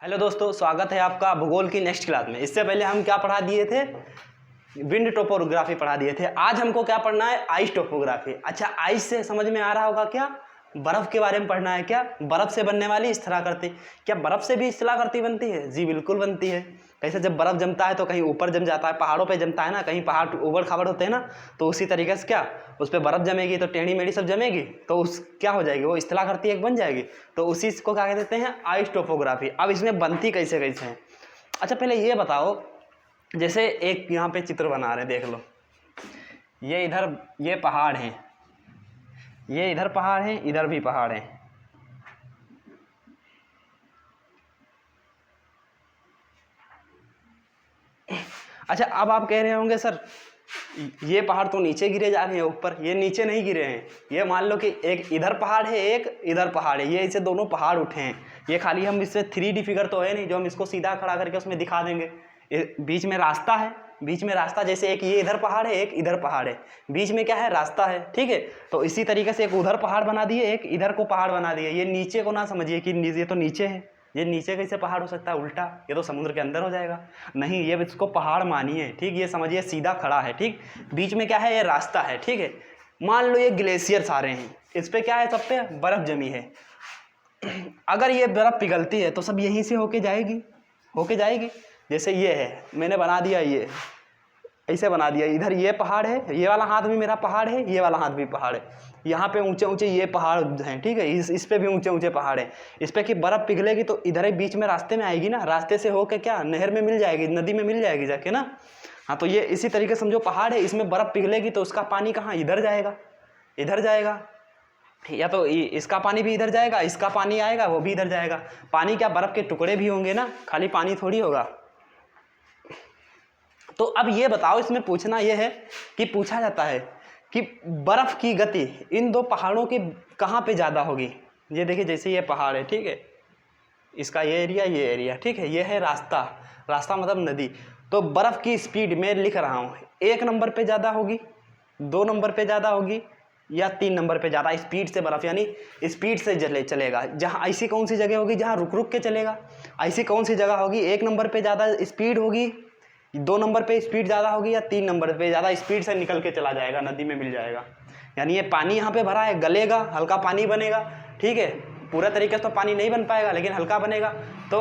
Hello दोस्तों, स्वागत है आपका भूगोल की नेक्स्ट क्लास में। इससे पहले हम क्या पढ़ा दिए थे? विंड टोपोग्राफी पढ़ा दिए थे। आज हमको क्या पढ़ना है? Ice topography. अच्छा, आइस से समझ में आ रहा होगा क्या? बर्फ के बारे में पढ़ना है क्या? बर्फ से बनने वाली स्थलाकृति। क्या बर्फ से भी स्थलाकृति बनती है? जी बिल्कुल बनती है। कैसे? जब बर्फ जमता है तो कहीं ऊपर जम जाता है, पहाड़ों पे जमता है ना, कहीं पहाड़ उबड़ खाबड़ होते हैं ना, तो उसी तरीके से क्या उस पर बर्फ जमेगी तो टेढ़ी मेढ़ी सब जमेगी, तो उस क्या हो जाएगी, वो स्थलाकृति एक बन जाएगी। तो उसी को क्या कह देते हैं? Ice topography. अब इसमें बनती कैसे कैसे है? अच्छा पहले ये बताओ, जैसे एक यहाँ पे चित्र बना रहे हैं, देख लो। ये इधर ये पहाड़ है, ये इधर पहाड़ है, इधर भी पहाड़ है। अच्छा, अब आप कह रहे होंगे सर ये पहाड़ तो नीचे गिरे जा रहे हैं ऊपर। ये नीचे नहीं गिरे हैं। ये मान लो कि एक इधर पहाड़ है, एक इधर पहाड़ है, ये इसे दोनों पहाड़ उठे हैं। ये खाली हम इससे 3D फिगर तो है नहीं जो हम इसको सीधा खड़ा करके उसमें दिखा देंगे। बीच में रास्ता है, बीच में रास्ता, जैसे एक ये इधर पहाड़ है, एक इधर पहाड़ है, बीच में क्या है? रास्ता है। ठीक है, तो इसी तरीके से एक उधर पहाड़ बना दिए, एक इधर को पहाड़ बना दिए। ये नीचे को ना समझिए कि ये तो नीचे है, ये नीचे कैसे पहाड़ हो सकता है? उल्टा, ये तो समुद्र के अंदर हो जाएगा। नहीं, ये इसको पहाड़ मानिए। ठीक, ये समझिए सीधा खड़ा है। ठीक, बीच में क्या है? ये रास्ता है। ठीक है, मान लो ये ग्लेशियर सारे हैं, इस पे क्या है? सब पे बर्फ जमी है। अगर ये बर्फ पिघलती है तो सब यहीं से होके जाएगी। जैसे ये है, मैंने बना दिया, ये ऐसे बना दिया। इधर ये पहाड़ है, ये वाला हाथ भी मेरा पहाड़ है, ये वाला हाथ भी पहाड़ है। यहाँ पे ऊंचे ऊंचे ये पहाड़ हैं। ठीक है, इस पे भी ऊंचे ऊंचे पहाड़ हैं। इस पे कि बर्फ पिघलेगी तो इधर ही बीच में रास्ते में आएगी ना, रास्ते से होके क्या नहर में मिल जाएगी, नदी में मिल जाएगी जाके ना। हाँ, तो ये इसी तरीके समझो पहाड़ है, इसमें बर्फ पिघलेगी तो उसका पानी कहाँ? इधर जाएगा। या तो इसका पानी भी इधर जाएगा, इसका पानी आएगा वो भी इधर जाएगा। पानी क्या, बर्फ के टुकड़े भी होंगे ना, खाली पानी थोड़ी होगा। तो अब ये बताओ, इसमें पूछना ये है कि पूछा जाता है कि बर्फ की गति इन दो पहाड़ों के कहाँ पे ज़्यादा होगी। ये देखिए, जैसे ये पहाड़ है, ठीक है, इसका ये एरिया, ठीक है, ये है रास्ता मतलब नदी। तो बर्फ़ की स्पीड मैं लिख रहा हूँ, 1 नंबर पे ज़्यादा होगी, 2 नंबर पे ज़्यादा होगी, या 3 नंबर पे ज़्यादा स्पीड से बर्फ़, यानी स्पीड से चलेगा। जहाँ ऐसी कौन सी जगह होगी जहाँ रुक रुक के चलेगा? ऐसी कौन सी जगह होगी 1 नंबर पे ज़्यादा स्पीड होगी, 2 नंबर पे स्पीड ज़्यादा होगी, या 3 नंबर पे ज़्यादा स्पीड से निकल के चला जाएगा, नदी में मिल जाएगा। यानी ये पानी यहाँ पे भरा है, गलेगा, हल्का पानी बनेगा। ठीक है, पूरा तरीके से तो पानी नहीं बन पाएगा लेकिन हल्का बनेगा। तो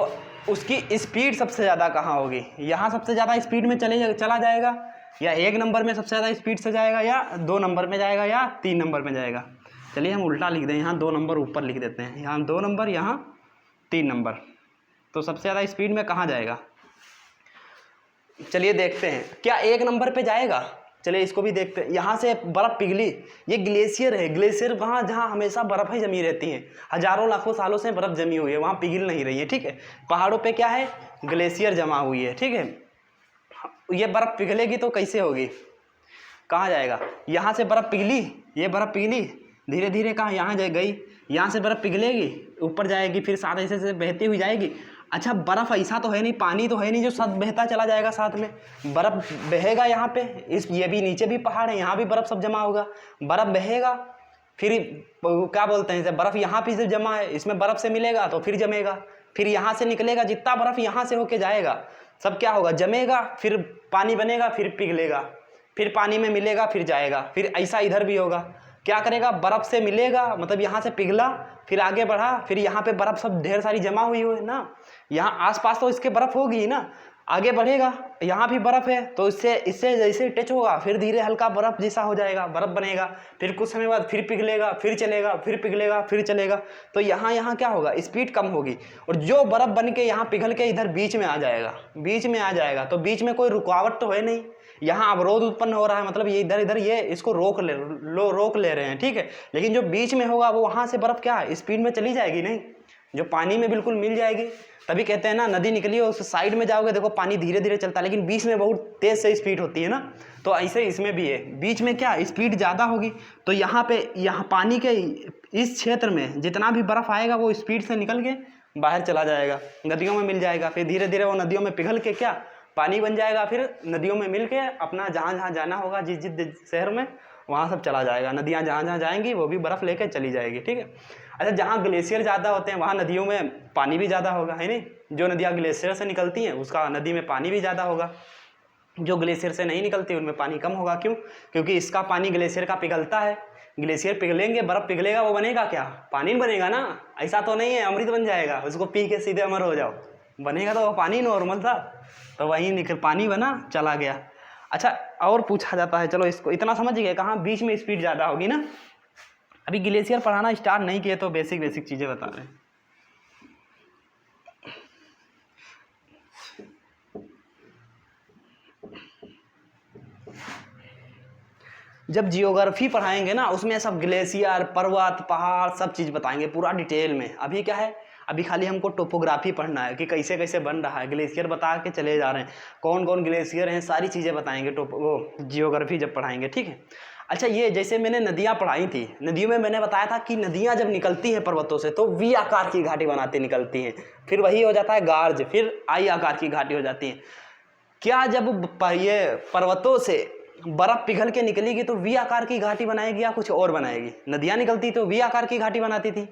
उसकी स्पीड सबसे ज़्यादा कहाँ होगी? यहाँ सबसे ज़्यादा स्पीड में चला जाएगा, या 1 नंबर में सबसे ज़्यादा स्पीड से जाएगा, या 2 नंबर में जाएगा, या 3 नंबर में जाएगा। चलिए हम उल्टा लिख दें, यहाँ 2 नंबर ऊपर लिख देते हैं, यहाँ 2 नंबर, यहाँ 3 नंबर। तो सबसे ज़्यादा स्पीड में कहाँ जाएगा? चलिए देखते हैं, क्या 1 नंबर पे जाएगा? चलिए इसको भी देखते हैं। यहाँ से बर्फ़ पिघली, ये ग्लेशियर है, ग्लेशियर वहाँ जहाँ हमेशा बर्फ़ ही जमी रहती है, हज़ारों लाखों सालों से बर्फ़ जमी हुई है, वहाँ पिघल नहीं रही है। ठीक है, पहाड़ों पे क्या है? ग्लेशियर जमा हुई है। ठीक है, ये बर्फ़ पिघलेगी तो कैसे होगी? कहाँ जाएगा? यहाँ से बर्फ़ पिघली, ये बर्फ़ पिघली, धीरे धीरे कहाँ यहाँ गई, यहाँ से बर्फ़ पिघलेगी, ऊपर जाएगी, फिर साथ ऐसे से बहती हुई जाएगी। अच्छा, बर्फ़ ऐसा तो है नहीं, पानी तो है नहीं जो साथ बहता चला जाएगा, साथ में बर्फ़ बहेगा। यहाँ पे ये भी नीचे भी पहाड़ है, यहाँ भी बर्फ़ सब जमा होगा, बर्फ़ बहेगा, फिर क्या बोलते हैं, जब बर्फ़ यहाँ पे जमा है, इसमें बर्फ़ से मिलेगा तो फिर जमेगा, फिर यहाँ से निकलेगा, जितना बर्फ़ यहाँ से होके जाएगा सब क्या होगा? जमेगा, फिर पानी बनेगा, फिर पिघलेगा, फिर पानी में मिलेगा, फिर जाएगा। फिर ऐसा इधर भी होगा, क्या करेगा? बर्फ़ से मिलेगा, मतलब यहाँ से पिघला, फिर आगे बढ़ा, फिर यहाँ पे बर्फ़ सब ढेर सारी जमा हुई हो है ना, यहाँ आसपास तो इसके बर्फ़ होगी ना, आगे बढ़ेगा, यहाँ भी बर्फ़ है तो इससे जैसे टच होगा, फिर धीरे हल्का बर्फ़ जैसा हो जाएगा, बर्फ़ बनेगा, फिर कुछ समय बाद फिर पिघलेगा, फिर चलेगा, फिर पिघलेगा, फिर चलेगा। तो यहाँ क्या होगा? स्पीड कम होगी, और जो बर्फ़ बन के यहाँ पिघल के इधर बीच में आ जाएगा, तो बीच में कोई रुकावट तो है नहीं, यहाँ अवरोध उत्पन्न हो रहा है, मतलब ये इधर ये इसको रोक ले रहे हैं। ठीक है, लेकिन जो बीच में होगा वो वहाँ से बर्फ़ क्या है? स्पीड में चली जाएगी, नहीं, जो पानी में बिल्कुल मिल जाएगी। तभी कहते हैं ना, नदी निकली और उस साइड में जाओगे देखो पानी धीरे धीरे चलता है, लेकिन बीच में बहुत तेज़ से स्पीड होती है ना, तो ऐसे इसमें भी है, बीच में क्या स्पीड ज़्यादा होगी। तो यहाँ पानी के इस क्षेत्र में जितना भी बर्फ़ आएगा वो स्पीड से निकल के बाहर चला जाएगा, नदियों में मिल जाएगा, फिर धीरे धीरे वो नदियों में पिघल के क्या पानी बन जाएगा, फिर नदियों में मिल के अपना जहाँ जाना होगा, जिस शहर में, वहाँ सब चला जाएगा। नदियाँ जहाँ जाएंगी वो भी बर्फ़ लेके चली जाएगी। ठीक है, अच्छा, जहाँ ग्लेशियर ज़्यादा होते हैं वहाँ नदियों में पानी भी ज़्यादा होगा, है नहीं? जो नदियाँ ग्लेशियर से निकलती हैं उसका नदी में पानी भी ज़्यादा होगा, जो ग्लेशियर से नहीं निकलती उनमें पानी कम होगा। क्यों? क्योंकि इसका पानी ग्लेशियर का पिघलता है, ग्लेशियर पिघलेंगे, बर्फ़ पिघलेगा, वो बनेगा क्या? पानी बनेगा ना। ऐसा तो नहीं है अमृत बन जाएगा, उसको पी के सीधे अमर हो जाओ। बनेगा तो वो पानी नॉर्मल था, तो वहीं निकल पानी बना, चला गया। अच्छा, और पूछा जाता है, चलो इसको इतना समझ गए, कहाँ बीच में स्पीड ज़्यादा होगी ना। अभी ग्लेशियर पढ़ाना स्टार्ट नहीं किए तो बेसिक चीज़ें बता रहे हैं। जब जियोग्राफी पढ़ाएंगे ना उसमें सब ग्लेशियर, पर्वत, पहाड़ सब चीज़ बताएंगे पूरा डिटेल में। अभी क्या है, अभी खाली हमको टोपोग्राफी पढ़ना है कि कैसे कैसे बन रहा है, ग्लेशियर बता के चले जा रहे हैं, कौन कौन ग्लेशियर हैं, सारी चीज़ें बताएंगे वो जियोग्राफी जब पढ़ाएंगे, ठीक है। अच्छा, ये जैसे मैंने नदियाँ पढ़ाई थी, नदियों में मैंने बताया था कि नदियाँ जब निकलती हैं पर्वतों से तो वी आकार की घाटी बनाती निकलती हैं, फिर वही हो जाता है गार्ज, फिर आई आकार की घाटी हो जाती है। क्या जब ये पर्वतों से बर्फ पिघल के निकलेगी तो वी आकार की घाटी बनाएगी या कुछ और बनाएगी? नदियाँ निकलती तो वी आकार की घाटी बनाती थी,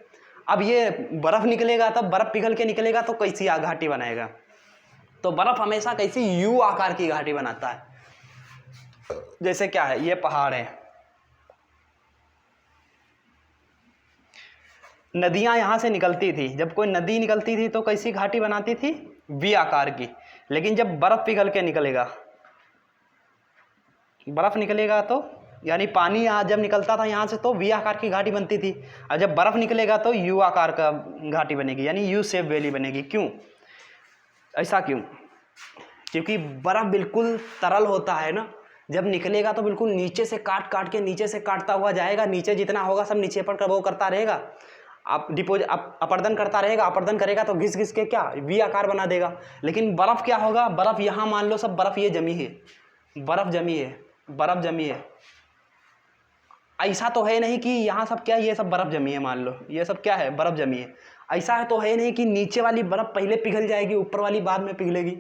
अब ये बर्फ निकलेगा, तब बर्फ पिघल के निकलेगा तो कैसी घाटी बनाएगा? तो बर्फ हमेशा कैसी यू आकार की घाटी बनाता है। जैसे क्या है, ये पहाड़ है, नदियां यहां से निकलती थी, जब कोई नदी निकलती थी तो कैसी घाटी बनाती थी? वी आकार की। लेकिन जब बर्फ पिघल के निकलेगा, बर्फ निकलेगा तो यानी पानी यहाँ जब निकलता था यहाँ से तो वी आकार की घाटी बनती थी, और जब बर्फ निकलेगा तो यू आकार का घाटी बनेगी, यानी यू शेप वैली बनेगी। क्यों? ऐसा क्यों? क्योंकि बर्फ बिल्कुल तरल होता है ना, जब निकलेगा तो बिल्कुल नीचे से काट काट के, नीचे से काटता हुआ जाएगा, नीचे जितना होगा सब नीचे पर वो करता रहेगा, आप अपर्दन करता रहेगा, अपर्दन करेगा तो घिस घिस के क्या वी आकार बना देगा। लेकिन बर्फ क्या होगा, बर्फ यहाँ मान लो सब बर्फ ये जमी है, बर्फ जमी है, बर्फ जमी है, ऐसा तो है नहीं कि यहाँ सब क्या, ये सब बर्फ जमी है, मान लो ये सब क्या है, बर्फ जमी है। ऐसा है तो है नहीं कि नीचे वाली बर्फ पहले पिघल जाएगी, ऊपर वाली बाद में पिघलेगी।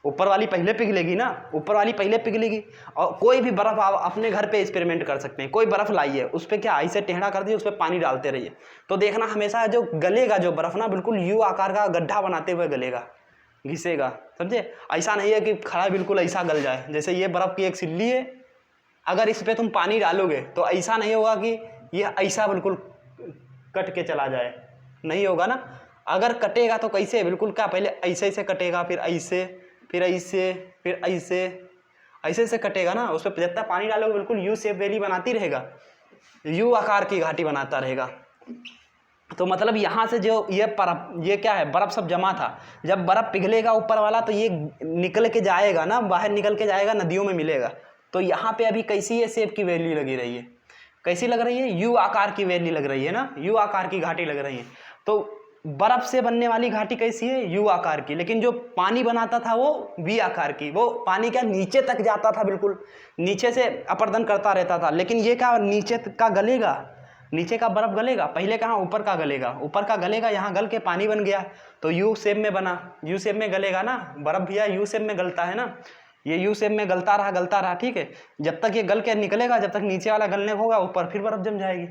ऊपर वाली पहले पिघलेगी ना, ऊपर वाली पहले पिघलेगी। और कोई भी बर्फ आप अपने घर पे एक्सपेरिमेंट कर सकते हैं, कोई बर्फ लाइए, उस पर क्या ऐसे टेढ़ा कर दिए, उस पर पानी डालते रहिए, तो देखना हमेशा जो गलेगा, जो बर्फ ना बिल्कुल यू आकार का गड्ढा बनाते हुए गलेगा, घिसेगा, समझे। ऐसा नहीं है कि खड़ा बिल्कुल ऐसा गल जाए। जैसे ये बर्फ की एक सिल्ली है, अगर इस पर तुम पानी डालोगे तो ऐसा नहीं होगा कि ये ऐसा बिल्कुल कट के चला जाए, नहीं होगा ना। अगर कटेगा तो कैसे, बिल्कुल क्या, पहले ऐसे ऐसे कटेगा, फिर ऐसे, फिर ऐसे, फिर ऐसे, ऐसे से कटेगा ना। उस पर जितना पानी डालोगे बिल्कुल यू शेप वैली बनाती रहेगा, यू आकार की घाटी बनाता रहेगा। तो मतलब यहाँ से जो ये क्या है, बर्फ सब जमा था, जब बर्फ पिघलेगा ऊपर वाला तो ये निकल के जाएगा ना, बाहर निकल के जाएगा, नदियों में मिलेगा। तो यहाँ पे अभी कैसी है शेप की वैली लगी रही है, कैसी लग रही है, यू आकार की वैली लग रही है ना, यू आकार की घाटी लग रही है। तो बर्फ से बनने वाली घाटी कैसी है, यू आकार की। लेकिन जो पानी बनाता था वो वी आकार की। वो पानी क्या नीचे तक जाता था, बिल्कुल नीचे से अपर्दन करता रहता था। लेकिन ये क्या नीचे का गलेगा, नीचे का बर्फ गलेगा, पहले कहाँ ऊपर का गलेगा, ऊपर का गलेगा, यहाँ गल के पानी बन गया तो यू शेप में बना, यू शेप में गलेगा ना, बर्फ भैया यू शेप में गलता है ना, ये यू शेप में गलता रहा, ठीक है। जब तक ये गल के निकलेगा, जब तक नीचे वाला गलने होगा, ऊपर फिर बर्फ जम जाएगी,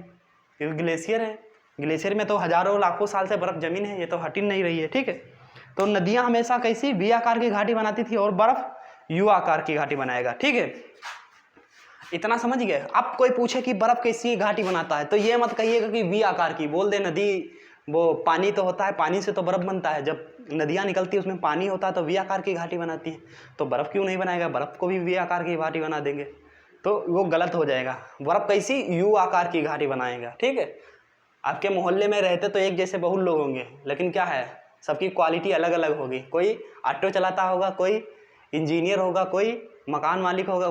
क्योंकि ग्लेशियर है। ग्लेशियर में तो हजारों लाखों साल से बर्फ जमीन है, ये तो हट ही नहीं रही है, ठीक है। तो नदियां हमेशा कैसी वी आकार की घाटी बनाती थी और बर्फ यू आकार की घाटी बनाएगा, ठीक है। इतना समझ गए। अब कोई पूछे कि बर्फ कैसी घाटी बनाता है तो ये मत कहिएगा कि वी आकार की, बोल दे नदी, वो पानी तो होता है, पानी से तो बर्फ बनता है, जब नदियाँ निकलती है उसमें पानी होता है तो वी आकार की घाटी बनाती है, तो बर्फ क्यों नहीं बनाएगा, बर्फ को भी वी आकार की घाटी बना देंगे, तो वो गलत हो जाएगा। बर्फ कैसी यू आकार की घाटी बनाएगा, ठीक है। आपके मोहल्ले में रहते तो एक जैसे बहुत लोग होंगे, लेकिन क्या है, सबकी क्वालिटी अलग अलग होगी। कोई ऑटो चलाता होगा, कोई इंजीनियर होगा, कोई मकान मालिक होगा,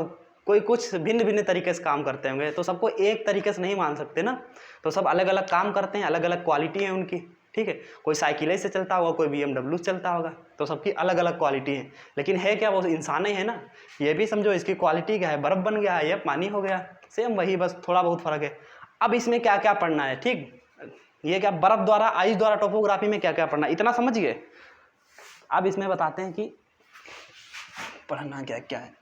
कोई कुछ भिन्न भिन्न तरीके से काम करते होंगे, तो सबको एक तरीके से नहीं मान सकते ना। तो सब अलग अलग काम करते हैं, अलग अलग क्वालिटी है उनकी, ठीक है। कोई साइकिल से चलता होगा, कोई BMW से चलता होगा, तो सबकी अलग अलग क्वालिटी है। लेकिन है क्या, वो इंसान ही है ना। ये भी समझो इसकी क्वालिटी क्या है, बर्फ बन गया है, ये पानी हो गया, सेम वही, बस थोड़ा बहुत फर्क है। अब इसमें क्या क्या पढ़ना है, ठीक, ये क्या बर्फ द्वारा, आइस द्वारा टोपोग्राफी में क्या क्या पढ़ना है, इतना समझ गए। अब इसमें बताते हैं कि पढ़ना क्या क्या है।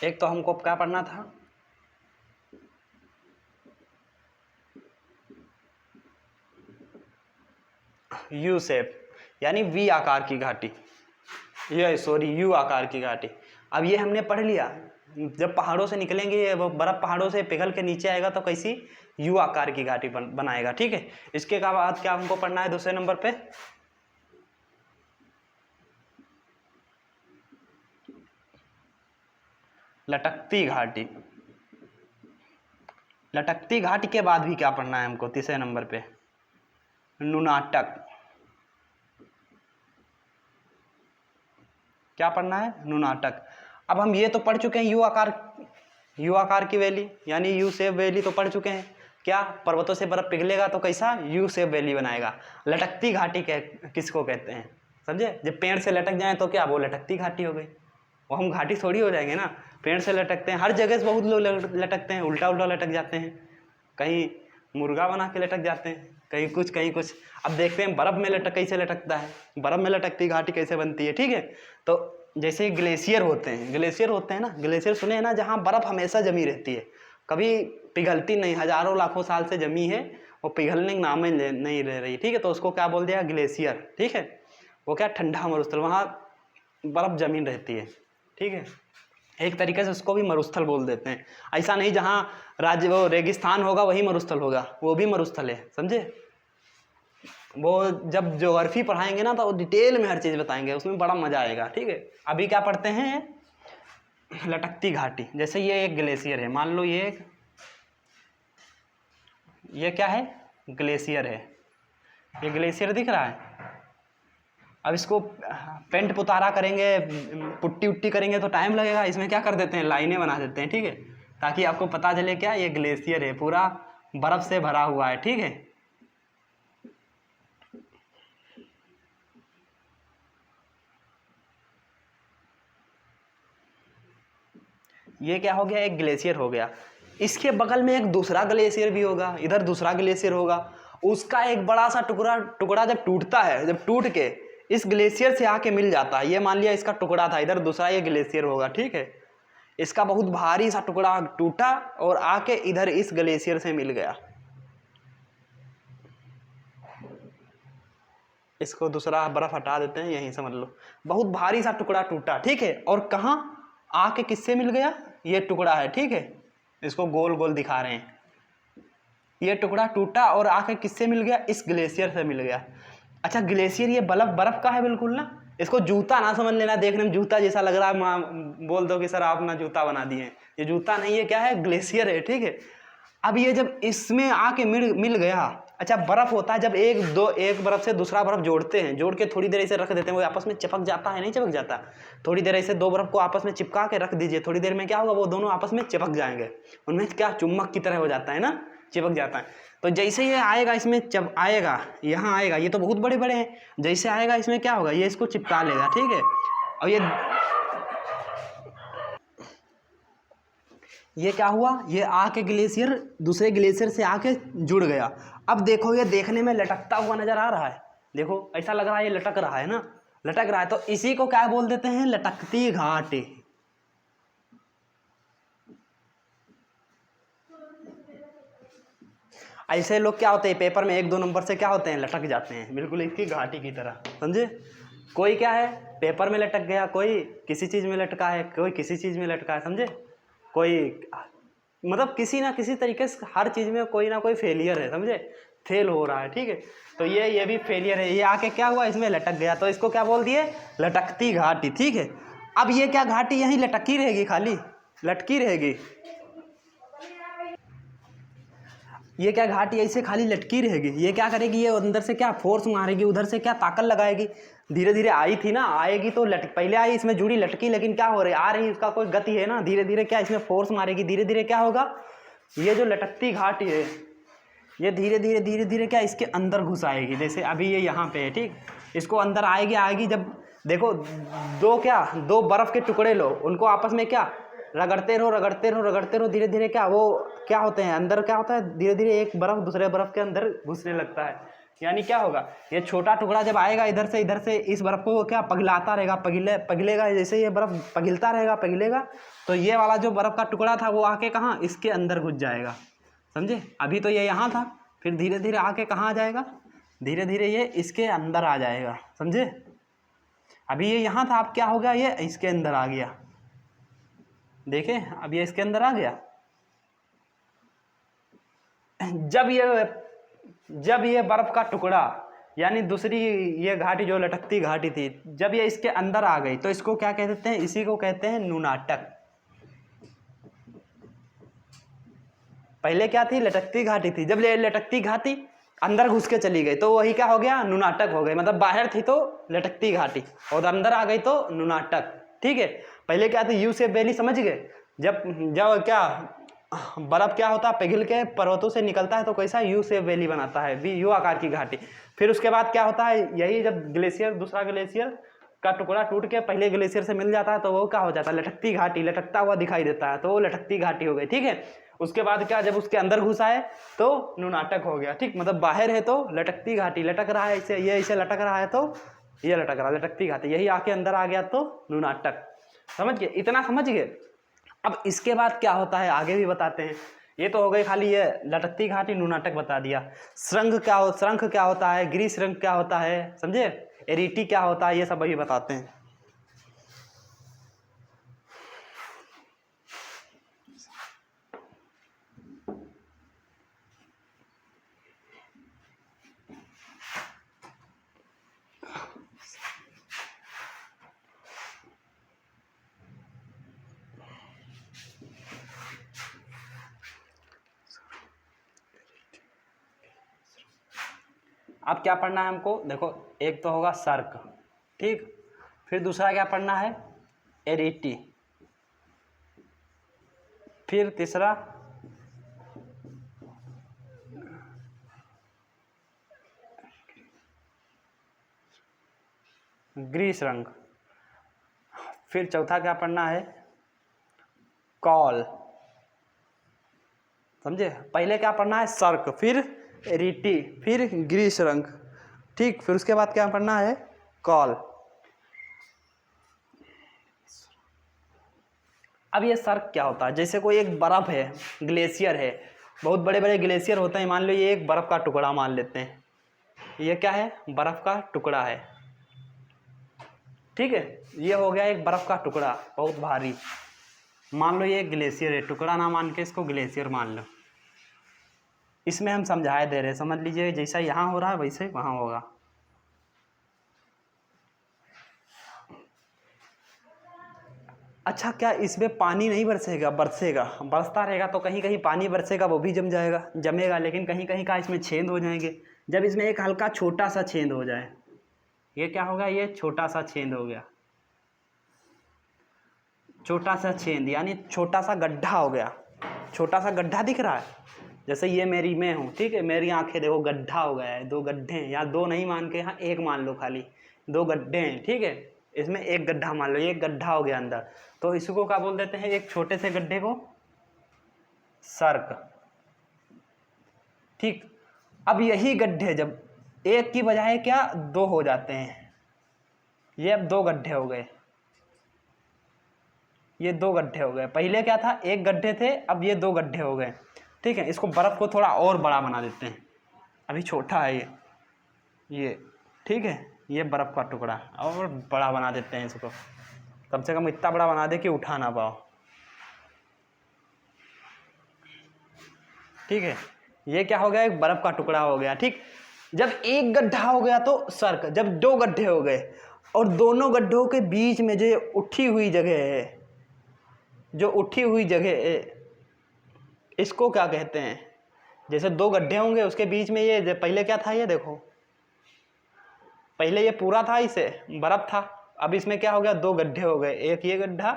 एक तो हमको क्या पढ़ना था, यू शेप यानी वी आकार की घाटी, ये सॉरी यू आकार की घाटी। अब ये हमने पढ़ लिया, जब पहाड़ों से निकलेंगे वो बर्फ पहाड़ों से पिघल के नीचे आएगा तो कैसी यू आकार की घाटी बनाएगा, ठीक है। इसके बाद क्या हमको पढ़ना है दूसरे नंबर पे, लटकती घाटी। लटकती घाटी के बाद भी क्या पढ़ना है हमको तीसरे नंबर पे, नुनाटक। क्या पढ़ना है, नुनाटक। अब हम ये तो पढ़ चुके हैं यू आकार की वैली यानी यू शेप वैली तो पढ़ चुके हैं। क्या पर्वतों से बर्फ पिघलेगा तो कैसा यू शेप वैली बनाएगा। लटकती घाटी किसको कहते हैं समझे, जब पेड़ से लटक जाए तो क्या वो लटकती घाटी हो गई, वो हम घाटी थोड़ी हो जाएंगे ना। पेड़ से लटकते हैं, हर जगह से बहुत लोग लटकते हैं, उल्टा उल्टा लटक जाते हैं, कहीं मुर्गा बना के लटक जाते हैं, कहीं कुछ कहीं कुछ। अब देखते हैं बर्फ़ में कैसे लटकता है, बर्फ़ में लटकती घाटी कैसे बनती है, ठीक है। तो जैसे ग्लेशियर होते हैं ना, ग्लेशियर सुने हैं ना, जहाँ बर्फ़ हमेशा जमी रहती है, कभी पिघलती नहीं, हज़ारों लाखों साल से जमी है, वो पिघलने का नाम ही नहीं ले रही, ठीक है। तो उसको क्या बोल दिया, ग्लेशियर, ठीक है। वो क्या ठंडा मरुस्थल, वहाँ बर्फ़ जमीन रहती है, ठीक है। एक तरीके से उसको भी मरुस्थल बोल देते हैं। ऐसा नहीं जहाँ राज्य वो रेगिस्तान होगा वही मरुस्थल होगा, वो भी मरुस्थल है, समझे। वो जब ज्योग्राफी पढ़ाएंगे ना तो वो डिटेल में हर चीज़ बताएंगे, उसमें बड़ा मज़ा आएगा, ठीक है। अभी क्या पढ़ते हैं, लटकती घाटी। जैसे ये एक ग्लेशियर है, मान लो ये क्या है, ग्लेशियर है, ये ग्लेशियर दिख रहा है। अब इसको पेंट पुतारा करेंगे, पुट्टी उट्टी करेंगे तो टाइम लगेगा, इसमें क्या कर देते हैं, लाइनें बना देते हैं, ठीक है, ताकि आपको पता चले क्या ये ग्लेशियर है, पूरा बर्फ से भरा हुआ है, ठीक है। ये क्या हो गया, एक ग्लेशियर हो गया। इसके बगल में एक दूसरा ग्लेशियर भी होगा, इधर दूसरा ग्लेशियर होगा, उसका एक बड़ा सा टुकड़ा जब टूटता है, जब टूट के इस ग्लेशियर से आके मिल जाता है, ये मान लिया इसका टुकड़ा था, इधर दूसरा ये ग्लेशियर होगा, ठीक है। इसका बहुत भारी सा टुकड़ा टूटा और आके इधर इस ग्लेशियर से मिल गया, इसको दूसरा बर्फ हटा देते हैं, यहीं समझ लो बहुत भारी सा टुकड़ा टूटा, ठीक है। और कहाँ आके किससे मिल गया, ये टुकड़ा है, ठीक है, इसको गोल गोल दिखा रहे हैं। ये टुकड़ा टूटा और आके किससे मिल गया, इस ग्लेशियर से मिल गया। अच्छा ग्लेशियर ये बर्फ का है बिल्कुल ना, इसको जूता ना समझ लेना, देखने में जूता जैसा लग रहा है, बोल दो कि सर आप ना जूता बना दिए, ये जूता नहीं है, क्या है, ग्लेशियर है, ठीक है। अब ये जब इसमें आके मिल गया, अच्छा बर्फ होता है जब एक बर्फ से दूसरा बर्फ जोड़ते हैं, जोड़ के थोड़ी देर ऐसे रख देते हैं, वो आपस में चिपक जाता है, नहीं चिपक जाता, थोड़ी देर ऐसे दो बर्फ को आपस में चिपका के रख दीजिए, थोड़ी देर में क्या होगा, वो दोनों आपस में चिपक जाएंगे, उनमें क्या चुम्बक की तरह हो जाता है ना, चिपक जाता है। तो जैसे ये आएगा इसमें, जब आएगा यहाँ आएगा, ये तो बहुत बड़े बड़े हैं, जैसे आएगा इसमें क्या होगा, ये इसको चिपका लेगा, ठीक है। और ये क्या हुआ, ये आके ग्लेशियर दूसरे ग्लेशियर से आके जुड़ गया। अब देखो ये देखने में लटकता हुआ नजर आ रहा है, देखो ऐसा लग रहा है ये लटक रहा है ना, लटक रहा है, तो इसी को क्या बोल देते हैं, लटकती घाटी। ऐसे लोग क्या होते हैं पेपर में 1-2 नंबर से क्या होते हैं, लटक जाते हैं, बिल्कुल इसकी घाटी की तरह, समझे। कोई क्या है पेपर में लटक गया, कोई किसी चीज़ में लटका है, कोई किसी चीज़ में लटका है, समझे। कोई मतलब किसी ना किसी तरीके से हर चीज़ में कोई ना कोई फेलियर है, समझे, फेल हो रहा है, ठीक है। तो ये भी फेलियर है, ये आके क्या हुआ, इसमें लटक गया, तो इसको क्या बोल दिए, लटकती घाटी, ठीक है। अब ये क्या घाटी यहीं लटकी रहेगी, खाली लटकी रहेगी, ये क्या घाटी ऐसे खाली लटकी रहेगी, ये क्या करेगी, ये अंदर से क्या फोर्स मारेगी, उधर से क्या ताकत लगाएगी, धीरे धीरे आई थी ना, आएगी तो पहले आई इसमें जुड़ी लटकी, लेकिन क्या हो रही आ रही, उसका कोई गति है ना, धीरे धीरे क्या इसमें फोर्स मारेगी, धीरे धीरे क्या होगा, ये जो लटकती घाटी है ये धीरे धीरे क्या इसके अंदर घुस आएगी। जैसे अभी ये यहाँ पे है, ठीक, इसको अंदर आएगी जब देखो दो बर्फ़ के टुकड़े लो, उनको आपस में क्या रगड़ते रहो, धीरे धीरे क्या वो क्या होते हैं अंदर, क्या होता है, धीरे धीरे एक बर्फ़ दूसरे बर्फ़ के अंदर घुसने लगता है, यानी क्या होगा, ये छोटा टुकड़ा जब आएगा इधर से इस बर्फ को क्या पिघलाता रहेगा, पिघलेगा, जैसे ये बर्फ पिघलता रहेगा पिघलेगा, तो ये वाला जो बर्फ का टुकड़ा था वो आके कहाँ, इसके अंदर घुस जाएगा, समझे। अभी तो ये यहाँ था, फिर धीरे धीरे आके कहाँ आ जाएगा, धीरे धीरे ये इसके अंदर आ जाएगा, समझे। अभी ये यहाँ था, अब क्या हो गया, ये इसके अंदर आ गया, देखे अब ये इसके अंदर आ गया। जब ये बर्फ का टुकड़ा यानी दूसरी ये घाटी जो लटकती घाटी थी, जब ये इसके अंदर आ गई तो इसको क्या कह देते हैं, इसी को कहते हैं नुनाटक। पहले क्या थी, लटकती घाटी थी, जब ये लटकती घाटी अंदर घुस के चली गई तो वही क्या हो गया, नुनाटक हो गई। मतलब बाहर थी तो लटकती घाटी और अंदर आ गई तो नुनाटक, ठीक है। पहले क्या थी, यू शेप वैली, समझ गए। जब जब क्या बर्फ क्या होता है, पिघल के पर्वतों से निकलता है तो कैसा यू शेप वैली बनाता है, भी यू आकार की घाटी। फिर उसके बाद क्या होता है, यही जब ग्लेशियर, दूसरा ग्लेशियर का टुकड़ा टूट के पहले ग्लेशियर से मिल जाता है तो वो क्या हो जाता है, लटकती घाटी, लटकता हुआ दिखाई देता है, तो वो लटकती घाटी हो गई, ठीक है। उसके बाद क्या, जब उसके अंदर घुसा है तो नुनाटक हो गया, ठीक। मतलब बाहर है तो लटकती घाटी, लटक रहा है ऐसे, ये ऐसे लटक रहा है तो ये लटक रहा है, लटकती घाटी। यही आके अंदर आ गया तो नुनाटक, समझ गए, इतना समझ गए। अब इसके बाद क्या होता है आगे भी बताते हैं। ये तो हो गई खाली ये लटकती घाटी, नुनाटक बता दिया। श्रृंख क्या होता है, गिरी श्रृंख क्या होता है, समझे। एरिटी क्या होता है, ये सब अभी बताते हैं। अब क्या पढ़ना है हमको, देखो एक तो होगा सर्क, ठीक। फिर दूसरा क्या पढ़ना है, एरिटी। फिर तीसरा ग्रीसरंग। फिर चौथा क्या पढ़ना है, कॉल, समझे। पहले क्या पढ़ना है, सर्क, फिर एरिटी, फिर ग्रीसरंग, ठीक। फिर उसके बाद क्या पढ़ना है, कॉल। अब ये सर्क क्या होता है, जैसे कोई एक बर्फ है, ग्लेशियर है, बहुत बड़े बड़े ग्लेशियर होते हैं, मान लो ये एक बर्फ का टुकड़ा मान लेते हैं, ये क्या है, बर्फ का टुकड़ा है, ठीक है। ये हो गया एक बर्फ का टुकड़ा बहुत भारी, मान लो ये ग्लेशियर है, टुकड़ा ना मान के इसको ग्लेशियर मान लो। इसमें हम समझाए दे रहे हैं, समझ लीजिए, जैसा यहाँ हो रहा है वैसे वहाँ होगा। अच्छा, क्या इसमें पानी नहीं बरसेगा, बरसेगा, बरसता रहेगा तो कहीं कहीं पानी बरसेगा, वो भी जमेगा, लेकिन कहीं कहीं का इसमें छेद हो जाएंगे। जब इसमें एक हल्का छोटा सा छेद हो जाए, ये क्या होगा, ये छोटा सा छेद हो गया, छोटा सा छेद यानी छोटा सा गड्ढा हो गया। छोटा सा गड्ढा दिख रहा है, जैसे ये मैं हूँ, ठीक है, मेरी आंखें देखो, गड्ढा हो गया है, दो गड्ढे हैं, या दो नहीं मान के यहाँ एक मान लो, खाली दो गड्ढे हैं, ठीक है। इसमें एक गड्ढा मान लो, ये एक गड्ढा हो गया अंदर, तो इसको क्या बोल देते हैं, एक छोटे से गड्ढे को सर्क, ठीक। अब यही गड्ढे जब एक की बजाय क्या दो हो जाते हैं, ये अब दो गड्ढे हो गए, ये दो गड्ढे हो गए। पहले क्या था, एक गड्ढे थे, अब ये दो गड्ढे हो गए, ठीक है। इसको बर्फ़ को थोड़ा और बड़ा बना देते हैं, अभी छोटा है ये, ठीक है। ये बर्फ़ का टुकड़ा और बड़ा बना देते हैं इसको, कम से कम इतना बड़ा बना दे कि उठा ना पाओ, ठीक है। ये क्या हो गया, एक बर्फ़ का टुकड़ा हो गया, ठीक। जब एक गड्ढा हो गया तो सर्क, जब दो गड्ढे हो गए और दोनों गड्ढों के बीच में जो उठी हुई जगह है, जो उठी हुई जगह है, इसको क्या कहते हैं। जैसे दो गड्ढे होंगे, उसके बीच में ये पहले क्या था, ये देखो, पहले ये पूरा था, इसे बर्फ था, अब इसमें क्या हो गया, दो गड्ढे हो गए, एक ये गड्ढा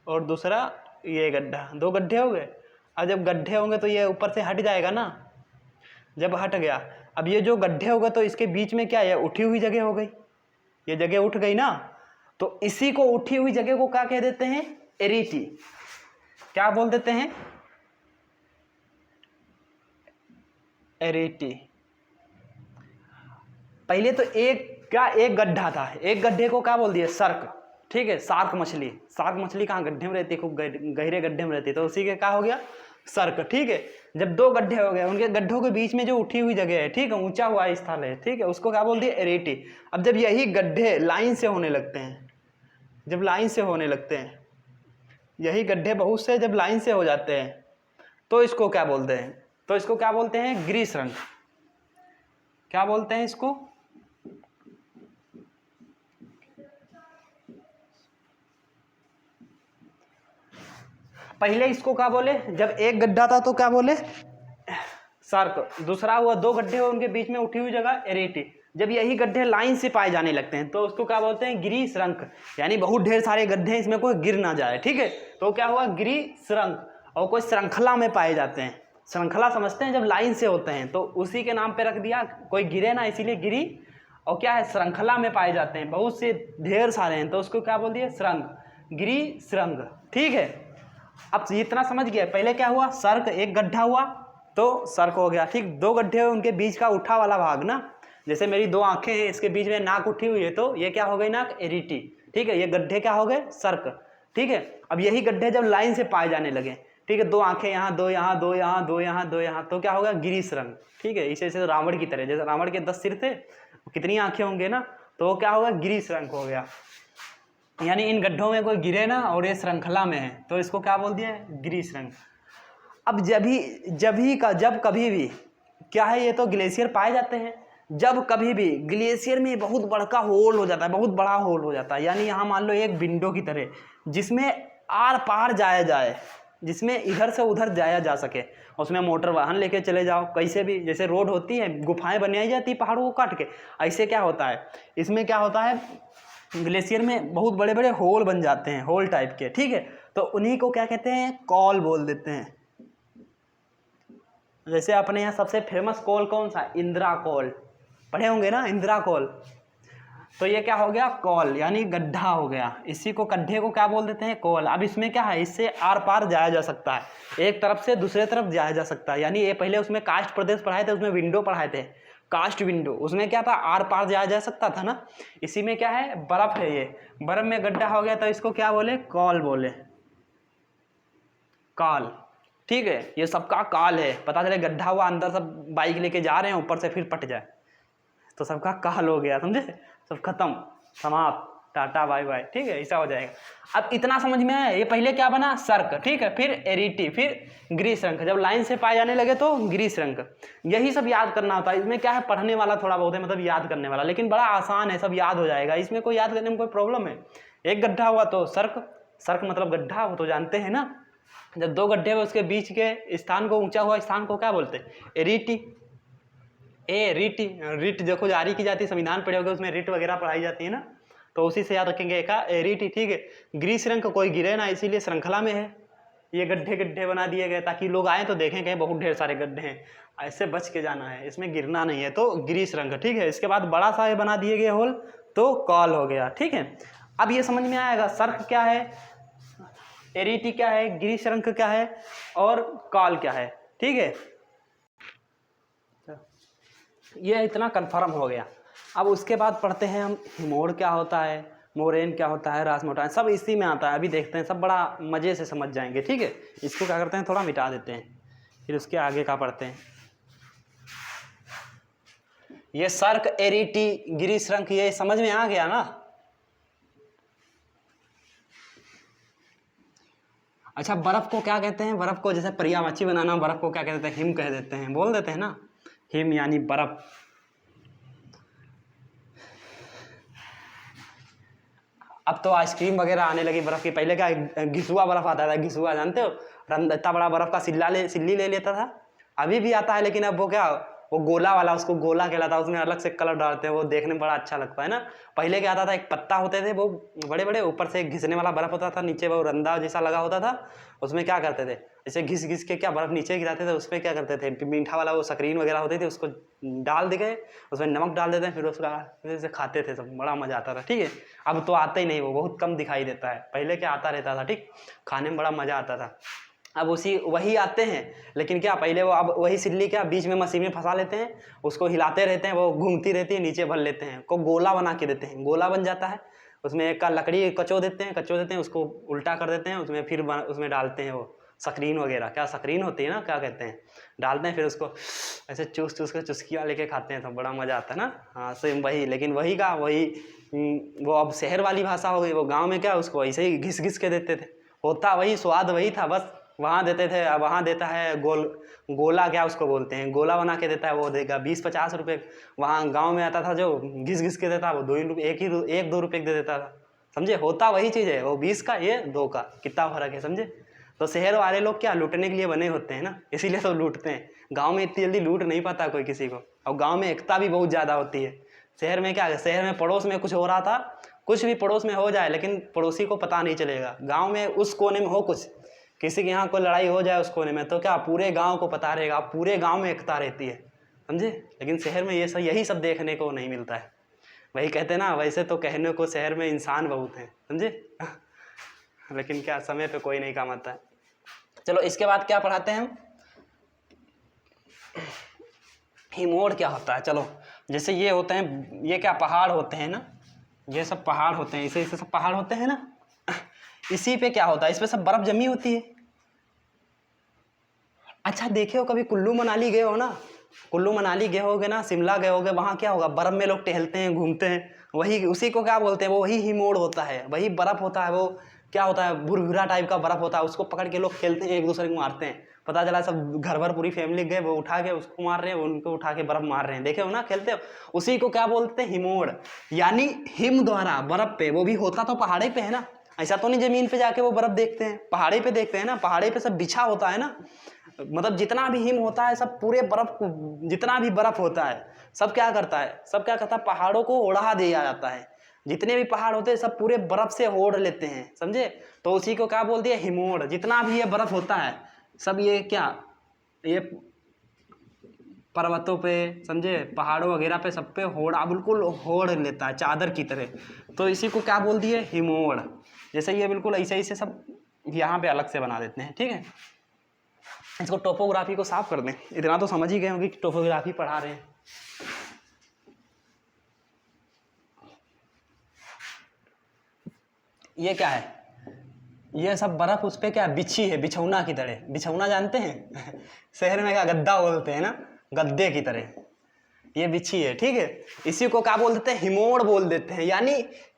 और दूसरा ये गड्ढा, दो गड्ढे हो गए। अब जब गड्ढे होंगे तो ये ऊपर से हट जाएगा ना, जब हट गया, अब ये जो गड्ढे हो गए तो इसके बीच में क्या है, उठी हुई जगह हो गई, ये जगह उठ गई ना, तो इसी को उठी हुई जगह को क्या कह देते हैं, एरिटी। क्या बोल देते हैं, एरिटी। पहले तो एक गड्ढा था, एक गड्ढे को क्या बोल दिया, सर्क, ठीक है, शार्क मछली कहाँ गड्ढे में रहती है, खूब गहरे गड्ढे में रहती है, तो उसी के क्या हो गया, सर्क, ठीक है। जब दो गड्ढे हो गए, उनके गड्ढों के बीच में जो उठी हुई जगह है, ठीक है, ऊंचा हुआ स्थल है, ठीक है, उसको क्या बोल दिया, एरेटी। अब जब यही गड्ढे लाइन से होने लगते हैं, जब लाइन से होने लगते हैं, यही गड्ढे बहुत से जब लाइन से हो जाते हैं, तो इसको क्या बोलते हैं, तो इसको क्या बोलते हैं, गिरिशृंग। क्या बोलते हैं इसको, पहले इसको क्या बोले, जब एक गड्ढा था तो क्या बोले, सर्क, दूसरा हुआ दो गड्ढे हुए उनके बीच में उठी हुई जगह, एरेटी। जब यही गड्ढे लाइन से पाए जाने लगते हैं तो उसको क्या बोलते हैं, गिरिशृंग, यानी बहुत ढेर सारे गड्ढे हैं, इसमें कोई गिर ना जाए, ठीक है, तो क्या हुआ, गिरिशृंग। और कोई श्रृंखला में पाए जाते हैं, श्रृंखला समझते हैं जब लाइन से होते हैं, तो उसी के नाम पे रख दिया, कोई गिरे ना इसीलिए गिरी, और क्या है, श्रृंखला में पाए जाते हैं, बहुत से ढेर सारे हैं, तो उसको क्या बोल दिया, श्रृंग, गिरिशृंग, ठीक है। अब इतना समझ गया, पहले क्या हुआ, सर्क, एक गड्ढा हुआ तो सर्क हो गया, ठीक, दो गड्ढे हुए उनके बीच का उठा वाला भाग ना, जैसे मेरी दो आंखें हैं, इसके बीच में नाक उठी हुई है, तो ये क्या हो गई, नाक, एरिटी, ठीक है, ये गड्ढे क्या हो गए, सर्क, ठीक है। अब यही गड्ढे जब लाइन से पाए जाने लगे, ठीक है, दो आंखें यहाँ, दो यहाँ, दो यहाँ, दो यहाँ, दो यहाँ, तो क्या होगा, गिरिशृंग, ठीक है। इसे जैसे रावण की तरह, जैसे रावण के 10 सिर थे, कितनी आंखें होंगे ना, तो वो क्या होगा, गिरिशृंग हो गया, यानी इन गड्ढों में कोई गिरे ना और ये श्रृंखला में है, तो इसको क्या बोल दिया, गिरिशृंग। अब जब कभी भी क्या है, ये तो ग्लेशियर पाए जाते हैं, जब कभी भी ग्लेशियर में बहुत बड़का होल हो जाता है, बहुत बड़ा होल हो जाता है, यानी यहाँ मान लो एक विंडो की तरह, जिसमें आर पार जाया जाए, जिसमें इधर से उधर जाया जा सके, उसमें मोटर वाहन लेके चले जाओ, कैसे भी, जैसे रोड होती है, गुफाएं बनाई जाती है पहाड़ों को काट के, ऐसे क्या होता है, इसमें क्या होता है, ग्लेशियर में बहुत बड़े बड़े होल बन जाते हैं, होल टाइप के, ठीक है, तो उन्हीं को क्या कहते हैं, कॉल बोल देते हैं। जैसे अपने यहाँ सबसे फेमस कॉल कौन सा, इंदिरा कॉल, पढ़े होंगे ना, इंदिरा कॉल, तो ये क्या हो गया, कॉल, यानी गड्ढा हो गया, इसी को, गड्ढे को क्या बोल देते हैं, कॉल। अब इसमें क्या है, इससे आर पार जाया जा सकता है, एक तरफ से दूसरे तरफ जाया जा सकता है, यानी ये पहले उसमें कास्ट प्रदेश पढ़ाए थे, उसमें विंडो पढ़ाए थे, कास्ट विंडो, उसमें क्या था, आर पार जाया जा सकता था ना। इसी में क्या है, बर्फ है, ये बर्फ में गड्ढा हो गया, तो इसको क्या बोले, कॉल बोले, कॉल, ठीक है, ये सबका काल है, पता चले गड्ढा हुआ, अंदर सब बाइक लेके जा रहे हैं, ऊपर से फिर पट जाए, तो सबका काल हो गया, समझे, सब खत्म, समाप्त, टाटा बाय बाय, ठीक है, ऐसा हो जाएगा। अब इतना समझ में आया, ये पहले क्या बना, सर्क, ठीक है, फिर एरिटी, फिर गिरिशृंग, जब लाइन से पाए जाने लगे तो गिरिशृंग, यही सब याद करना होता है। इसमें क्या है, पढ़ने वाला थोड़ा बहुत है, मतलब याद करने वाला, लेकिन बड़ा आसान है, सब याद हो जाएगा, इसमें कोई याद करने में कोई प्रॉब्लम है। एक गड्ढा हुआ तो सर्क, सर्क मतलब गड्ढा, वो तो जानते हैं ना। जब दो गड्ढे हुए उसके बीच के स्थान को, ऊंचा हुआ स्थान को क्या बोलते हैं, एरिटी, रिट देखो जारी की जाती है, संविधान पढ़े होगे, उसमें रिट वगैरह पढ़ाई जाती है ना, तो उसी से याद रखेंगे, एक एरिटी, ठीक है। गिरिशृंग कोई गिरे ना, इसीलिए श्रृंखला में है, ये गड्ढे गड्ढे बना दिए गए ताकि लोग आए तो देखें कहीं बहुत ढेर सारे गड्ढे हैं, ऐसे बच के जाना है, इसमें गिरना नहीं है, तो गिरिशृंग, ठीक है। इसके बाद बड़ा सा ये बना दिए गए होल, तो कॉल हो गया, ठीक है। अब ये समझ में आएगा, सर्क क्या है, एरिटी क्या है, गिरिशृंग क्या है, और कॉल क्या है, ठीक है। ये इतना कन्फर्म हो गया। अब उसके बाद पढ़ते हैं हम, हिमोर क्या होता है, मोरेन क्या होता है, रासमोटाइन, सब इसी में आता है, अभी देखते हैं, सब बड़ा मज़े से समझ जाएंगे, ठीक है। इसको क्या करते हैं, थोड़ा मिटा देते हैं, फिर उसके आगे का पढ़ते हैं। ये सर्क, एरिटी, गिरिशृंग, ये समझ में आ गया ना। अच्छा, बर्फ़ को क्या कहते हैं, बर्फ़ को जैसे परिया मच्छी बनाना, बर्फ़ को क्या कहते हैं, हिम कह देते हैं, बोल देते हैं ना, हिम यानी बर्फ़। अब तो आइसक्रीम वगैरह आने लगी बर्फ़ की, पहले क्या घिसुआ बर्फ़ आता था, घिसुआ जानते हो, इतना बड़ा बर्फ़ का सिल्ली ले लेता था, अभी भी आता है, लेकिन अब वो क्या, वो गोला वाला, उसको गोला कहलाता है, उसमें अलग से कलर डालते हैं, वो देखने में बड़ा अच्छा लगता है ना। पहले क्या आता था, एक पत्ता होते थे वो बड़े बड़े, ऊपर से घिसने वाला बर्फ़ होता था, नीचे वो रंदा जैसा लगा होता था, उसमें क्या करते थे, ऐसे घिस घिस के क्या बर्फ़ नीचे गिराते थे, उस पर क्या करते थे, मीठा वाला वो सक्रीन वगैरह होती थी, उसको डाल दे गए, उसमें नमक डाल देते हैं, फिर उसका जैसे खाते थे, सब बड़ा मज़ा आता था, ठीक है। अब तो आता ही नहीं, वो बहुत कम दिखाई देता है, पहले क्या आता रहता था, ठीक, खाने में बड़ा मज़ा आता था। अब उसी वही आते हैं, लेकिन क्या पहले वो अब वही सिल्ली क्या बीच में मशीन में फंसा लेते हैं, उसको हिलाते रहते हैं, वो घूमती रहती है, नीचे भर लेते हैं, को गोला बना के देते हैं, गोला बन जाता है। उसमें एक का लकड़ी कचो देते हैं, उसको उल्टा कर देते हैं, उसमें फिर उसमें डालते हैं वो सक्रीन वगैरह, क्या सक्रीन होती है ना, क्या कहते हैं, डालते हैं, फिर उसको ऐसे चूस चूस कर चुस्कियाँ लेके खाते हैं, तो बड़ा मज़ा आता है ना। हाँ सेम वही, लेकिन वही का वही वो अब शहर वाली भाषा हो गई। वो गाँव में क्या उसको ऐसे ही घिस घिस के देते थे, होता वही, स्वाद वही था, बस वहाँ देते थे। अब वहाँ देता है गोला, क्या उसको बोलते हैं, गोला बना के देता है, वो देगा 20-50 रुपये। वहाँ गांव में आता था जो घिस घिस के देता, वो 2 ही रुपये, 1-2 रुपये दे देता था, समझे। होता वही चीज़ है, वो 20 का, ये 2 का, कितना फर्क है, समझे। तो शहर वाले लोग क्या लूटने के लिए बने होते हैं ना, इसीलिए तो लूटते हैं। गाँव में इतनी जल्दी लूट नहीं पाता कोई किसी को, और गाँव में एकता भी बहुत ज़्यादा होती है। शहर में क्या है, शहर में पड़ोस में कुछ हो रहा था, कुछ भी पड़ोस में हो जाए, लेकिन पड़ोसी को पता नहीं चलेगा। गाँव में उस कोने में हो कुछ, किसी के यहाँ कोई लड़ाई हो जाए उस कोने में, तो क्या पूरे गांव को पता रहेगा, पूरे गांव में एकता रहती है, समझे। लेकिन शहर में यही सब देखने को नहीं मिलता है। वही कहते हैं ना, वैसे तो कहने को शहर में इंसान बहुत हैं, समझे लेकिन क्या समय पे कोई नहीं काम आता है। चलो इसके बाद क्या पढ़ाते हैं हम, हिमोड़ क्या होता है। चलो जैसे ये होते हैं, ये क्या पहाड़ होते हैं ना, ये सब पहाड़ होते हैं, इसे सब पहाड़ होते हैं ना। इसी पे क्या होता है, इस पे सब बर्फ जमी होती है। अच्छा देखे हो कभी कुल्लू मनाली गए हो ना, कुल्लू मनाली गए होगे ना, शिमला गए होगे, वहाँ क्या होगा, बर्फ में लोग टहलते हैं, घूमते हैं, वही उसी को क्या बोलते हैं, वो वही हिमोड़ होता है, वही बर्फ होता है। वो क्या होता है, भुरभुरा टाइप का बर्फ होता है, उसको पकड़ के लोग खेलते हैं, एक दूसरे को मारते हैं। पता चला सब घर भर पूरी फैमिली गए, वो उठा के उसको मार रहे हैं, उनको उठा के बर्फ मार रहे हैं, देखे हो ना, खेलते हो। उसी को क्या बोलते हैं, हिमोड़। यानी हिम द्वारा बर्फ पे, वो भी होता तो पहाड़े पे है ना, ऐसा तो नहीं जमीन पे जाके वो बर्फ देखते हैं, पहाड़े पे देखते हैं ना, पहाड़े पे सब बिछा होता है ना। मतलब जितना भी हिम होता है सब पूरे बर्फ, जितना भी बर्फ होता है सब क्या करता है, पहाड़ों को ओढ़ा दिया जाता है। जितने भी पहाड़ होते हैं सब पूरे बर्फ से ओढ़ लेते हैं, समझे। तो उसी को क्या बोलते हैं, हिमोड़। जितना भी ये बर्फ होता है सब ये क्या, ये पर्वतों पे, समझे, पहाड़ों वगैरह पे सब पे होड़ा, बिल्कुल ओढ़ लेता है चादर की तरह। तो इसी को क्या बोल दिए, हिमोड़। जैसे ये बिल्कुल ऐसे ही से सब यहाँ पे अलग से बना देते हैं, ठीक है। इसको टोपोग्राफी को साफ कर दें, इतना तो समझ ही गए होंगे कि टोपोग्राफी पढ़ा रहे हैं। ये क्या है, ये सब बर्फ उस पे क्या बिछी है, बिछौना की तरह। बिछौना जानते हैं शहर में क्या गद्दा बोलते हैं ना, गद्दे की तरह ये बिछी है, ठीक है। इसी को क्या बोल देते हैं, हिमोड़ बोल देते हैं। यानी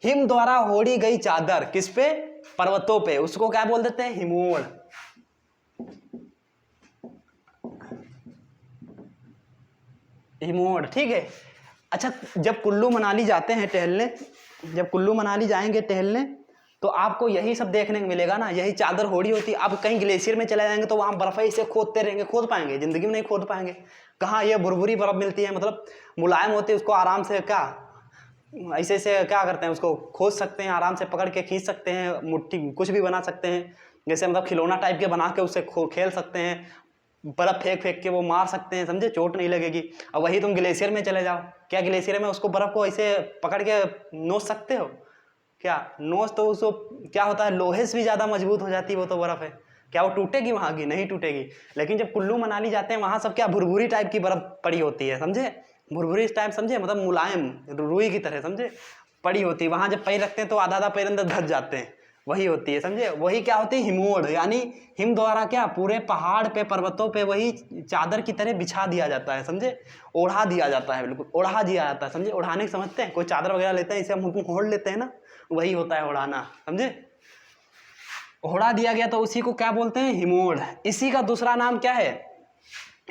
हिम द्वारा ओढ़ी गई चादर, किस पे, पर्वतों पे, उसको क्या बोल देते हैं, हिमोड़। हिमोड़, ठीक है। अच्छा जब कुल्लू मनाली जाते हैं टहलने, जब कुल्लू मनाली जाएंगे टहलने, तो आपको यही सब देखने को मिलेगा ना, यही चादर होड़ी होती है। आप कहीं ग्लेशियर में चले जाएंगे तो वहाँ बर्फ से खोदते रहेंगे, खोद पाएंगे, जिंदगी में नहीं खोद पाएंगे। कहाँ ये भुरभुरी बर्फ मिलती है, मतलब मुलायम होती है, उसको आराम से क्या ऐसे से क्या करते हैं, उसको खोद सकते हैं, आराम से पकड़ के खींच सकते हैं, मुट्ठी कुछ भी बना सकते हैं, जैसे मतलब खिलौना टाइप के बना के उससे खेल सकते हैं, बर्फ फेंक फेंक के वो मार सकते हैं, समझे, चोट नहीं लगेगी। अब वही तुम ग्लेशियर में चले जाओ, क्या ग्लेशियर में उसको बर्फ को ऐसे पकड़ के नोच सकते हो, क्या नोच, तो उसको क्या होता है, लोहे से भी ज़्यादा मजबूत हो जाती है वो तो बर्फ है, क्या वो टूटेगी वहाँ की, नहीं टूटेगी। लेकिन जब कुल्लू मनाली जाते हैं वहाँ सब क्या भुरभुरी टाइप की बर्फ पड़ी होती है, समझे, भुरभुरी टाइप, समझे, मतलब मुलायम रुई की तरह, समझे, पड़ी होती है। वहाँ जब पैर रखते हैं तो आधा आधा पैर अंदर धस जाते हैं, वही होती है, समझे। वही क्या होती है, हिमोड़। यानी हिम द्वारा क्या पूरे पहाड़ पे, पर्वतों पे वही चादर की तरह बिछा दिया जाता है, समझे, ओढ़ा दिया जाता है, बिल्कुल ओढ़ा दिया जाता है, समझे। ओढ़ाने समझते हैं, कोई चादर वगैरह लेते हैं इसे हम ओढ़ लेते हैं ना, वही होता है ओढ़ाना, समझे। ओढ़ा दिया गया तो उसी को क्या बोलते हैं, हिमोड़। इसी का दूसरा नाम क्या है,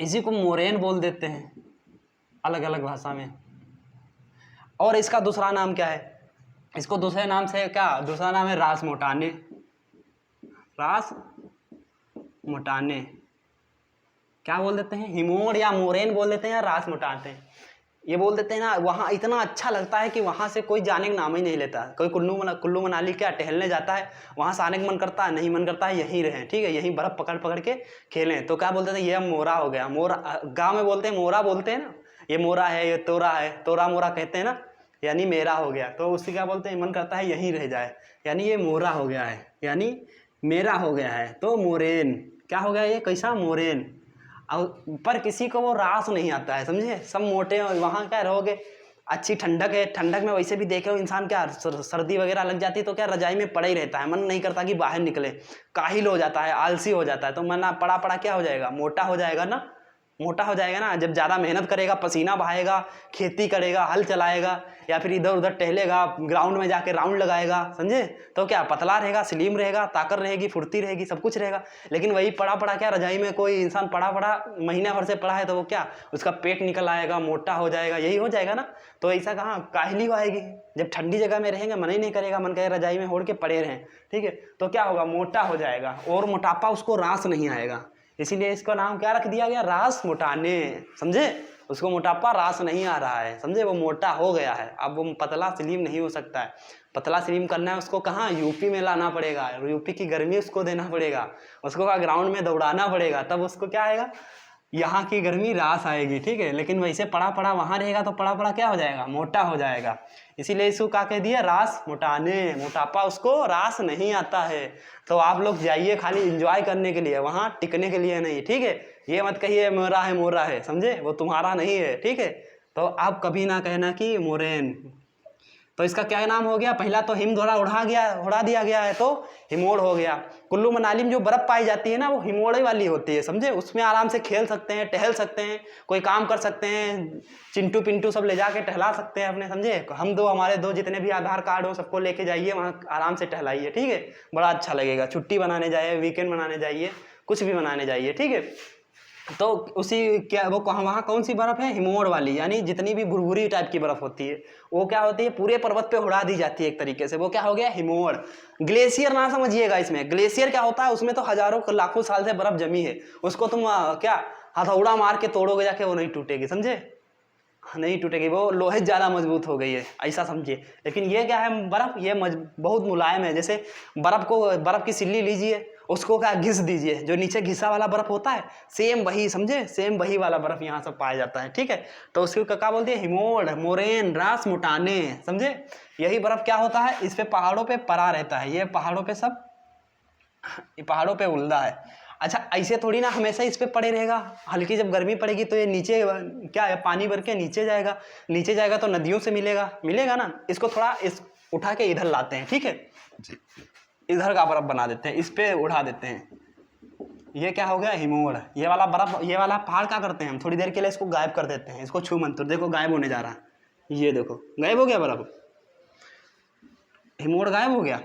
इसी को मोरेन बोल देते हैं अलग अलग भाषा में। और इसका दूसरा नाम क्या है, इसको दूसरे नाम से क्या, दूसरा नाम है रास मोटाने। रास मोटाने क्या बोल देते हैं, हिमोड़ या मोरेन बोल देते हैं, या रास मोटाते हैं, ये बोल देते हैं ना। वहाँ इतना अच्छा लगता है कि वहाँ से कोई जाने का नाम ही नहीं लेता। कोई कुल्लू मनाली क्या टहलने जाता है, वहाँ से आने का मन करता है, नहीं मन करता है यहीं रहें, ठीक है, यहीं बर्फ पकड़ पकड़ के खेलें। तो क्या बोलते थे, ये मोरा हो गया, मोरा गाँव में बोलते हैं, मोरा बोलते हैं ना, ये मोरा है, ये तोरा है, तोरा मोरा कहते हैं ना, यानी मेरा हो गया। तो उससे क्या बोलते हैं, मन करता है यहीं रह जाए, यानी ये मोरा हो गया है, यानी मेरा हो गया है, तो मोरेन। क्या हो गया ये, कैसा, मोरेन। और पर किसी को वो रास नहीं आता है, समझे, सब मोटे हैं। वहाँ क्या रहोगे, अच्छी ठंडक है, ठंडक में वैसे भी देखे हो इंसान क्या सर्दी वगैरह लग जाती है तो क्या रजाई में पड़ा ही रहता है, मन नहीं करता कि बाहर निकले, काहिल हो जाता है, आलसी हो जाता है। तो मन पड़ा पड़ा क्या हो जाएगा, मोटा हो जाएगा ना, मोटा हो जाएगा ना। जब ज़्यादा मेहनत करेगा, पसीना बहाएगा, खेती करेगा, हल चलाएगा, या फिर इधर उधर टहलेगा, ग्राउंड में जाके राउंड लगाएगा, समझे, तो क्या पतला रहेगा, स्लिम रहेगा, ताकत रहेगी, फुर्ती रहेगी, सब कुछ रहेगा। लेकिन वही पड़ा पड़ा क्या, रजाई में कोई इंसान पड़ा पड़ा महीना भर से पड़ा है तो वो क्या, उसका पेट निकल आएगा, मोटा हो जाएगा, यही हो जाएगा ना। तो ऐसा कहाँ काहिली आएगी, जब ठंडी जगह में रहेंगे मन ही नहीं करेगा, मन कहे रजाई में ओढ़ के पड़े रहें, ठीक है, तो क्या होगा, मोटा हो जाएगा, और मोटापा उसको रास नहीं आएगा। इसीलिए इसका नाम क्या रख दिया गया, रास मोटाने, समझे। उसको मोटापा रास नहीं आ रहा है, समझे, वो मोटा हो गया है, अब वो पतला स्लिम नहीं हो सकता है। पतला स्लिम करना है उसको कहाँ, यूपी में लाना पड़ेगा, यूपी की गर्मी उसको देना पड़ेगा, उसको कहाँ ग्राउंड में दौड़ाना पड़ेगा, तब उसको क्या आएगा, यहाँ की गर्मी रास आएगी, ठीक है। लेकिन वैसे पड़ा पड़ा वहाँ रहेगा तो पड़ा पड़ा क्या हो जाएगा, मोटा हो जाएगा। इसीलिए इसको क्या कह दिया, रास मोटाने, मोटापा उसको रास नहीं आता है। तो आप लोग जाइए खाली इंजॉय करने के लिए, वहाँ टिकने के लिए नहीं, ठीक है। ये मत कहिए मोरा है, समझे, वो तुम्हारा नहीं है, ठीक है। तो आप कभी ना कहना कि मोरेन। तो इसका क्या नाम हो गया, पहला तो हिम द्वारा उड़ा दिया गया है तो हिमोड़ हो गया। कुल्लू मनाली में जो बर्फ पाई जाती है ना, वो हिमोड़े वाली होती है, समझे, उसमें आराम से खेल सकते हैं, टहल सकते हैं, कोई काम कर सकते हैं, चिंटू पिंटू सब ले जाके टहला सकते हैं अपने, समझे। हम दो, हमारे दो जितने भी आधार कार्ड हो सबको लेके जाइए, वहाँ आराम से टहलाइए, ठीक है, बड़ा अच्छा लगेगा। छुट्टी बनाने जाइए, वीकेंड मनाने जाइए, कुछ भी मनाने जाइए, ठीक है। तो उसी क्या वो कहाँ, वहाँ कौन सी बर्फ़ है, हिमोड़ वाली, यानी जितनी भी भुरभुरी टाइप की बर्फ़ होती है वो क्या होती है, पूरे पर्वत पे उड़ा दी जाती है एक तरीके से, वो क्या हो गया, हिमोड़। ग्लेशियर ना समझिएगा इसमें, ग्लेशियर क्या होता है, उसमें तो हजारों लाखों साल से बर्फ़ जमी है, उसको तुम क्या हथौड़ा मार के तोड़ोगे जाके, वो नहीं टूटेगी, समझे, नहीं टूटेगी, वो लोहे ज़्यादा मजबूत हो गई है, ऐसा समझिए। लेकिन ये क्या है, बर्फ़ ये बहुत मुलायम है। जैसे बर्फ़ की सिल्ली लीजिए, उसको क्या घिस दीजिए, जो नीचे घिसा वाला बर्फ़ होता है, सेम वही, समझे, सेम वही वाला बर्फ़ यहाँ सब पाया जाता है, ठीक है। तो उसको क्या बोलते हैं, हिमोड़, मोरेन, रास मोटाने, समझे। यही बर्फ़ क्या होता है, इस पे पहाड़ों पे पड़ा रहता है, ये पहाड़ों पे सब, ये पहाड़ों पे उलदा है। अच्छा, ऐसे थोड़ी ना हमेशा इस पे पड़े रहेगा, हल्की जब गर्मी पड़ेगी तो ये नीचे क्या है, पानी भर के नीचे जाएगा, नीचे जाएगा तो नदियों से मिलेगा ना। इसको थोड़ा इस उठा के इधर लाते हैं, ठीक है, इधर का बर्फ बना देते हैं, इस पे उठा देते हैं। ये क्या हो गया, हिमोड़। ये वाला बर्फ, ये वाला पहाड़ क्या करते हैं हम, थोड़ी देर के लिए इसको गायब कर देते हैं, इसको छू मत, तो देखो गायब होने जा रहा है, ये देखो गायब हो गया बर्फ, हिमोड़ गायब हो गया।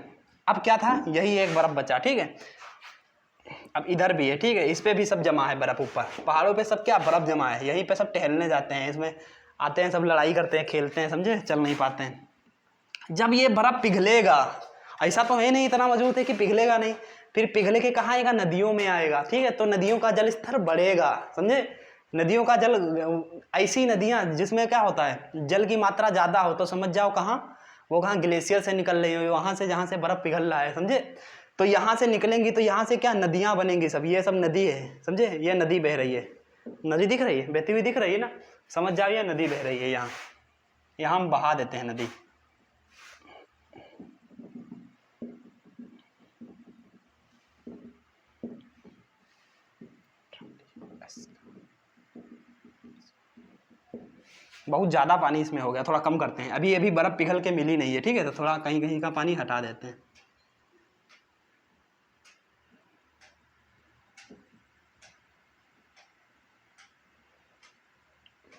अब क्या था, यही एक बर्फ बचा, ठीक है। अब इधर भी है, ठीक है, इस पे भी सब जमा है बर्फ, ऊपर पहाड़ों पे सब क्या बर्फ जमा है, यहीं पे सब टहलने जाते हैं, इसमें आते हैं, सब लड़ाई करते हैं, खेलते हैं, समझे, चल नहीं पाते हैं। जब ये बर्फ पिघलेगा, ऐसा तो है नहीं इतना मजबूत है कि पिघलेगा नहीं, फिर पिघले के कहाँ आएगा, नदियों में आएगा, ठीक है। तो नदियों का जल स्तर बढ़ेगा, समझे, नदियों का जल, ऐसी नदियाँ जिसमें क्या होता है, जल की मात्रा ज़्यादा हो तो समझ जाओ कहाँ, वो कहाँ ग्लेशियर से निकल रही हो, वहाँ से जहाँ से बर्फ़ पिघल रहा है, समझे। तो यहाँ से निकलेंगी तो यहाँ से क्या नदियाँ बनेंगी सब, ये सब नदी है, समझे, ये नदी बह रही है, नदी दिख रही है, बहती हुई दिख रही है ना, समझ जाओ ये नदी बह रही है, यहाँ हम बहा देते हैं नदी। बहुत ज़्यादा पानी इसमें हो गया, थोड़ा कम करते हैं, अभी बर्फ़ पिघल के मिली नहीं है, ठीक है, तो थोड़ा कहीं कहीं का पानी हटा देते हैं।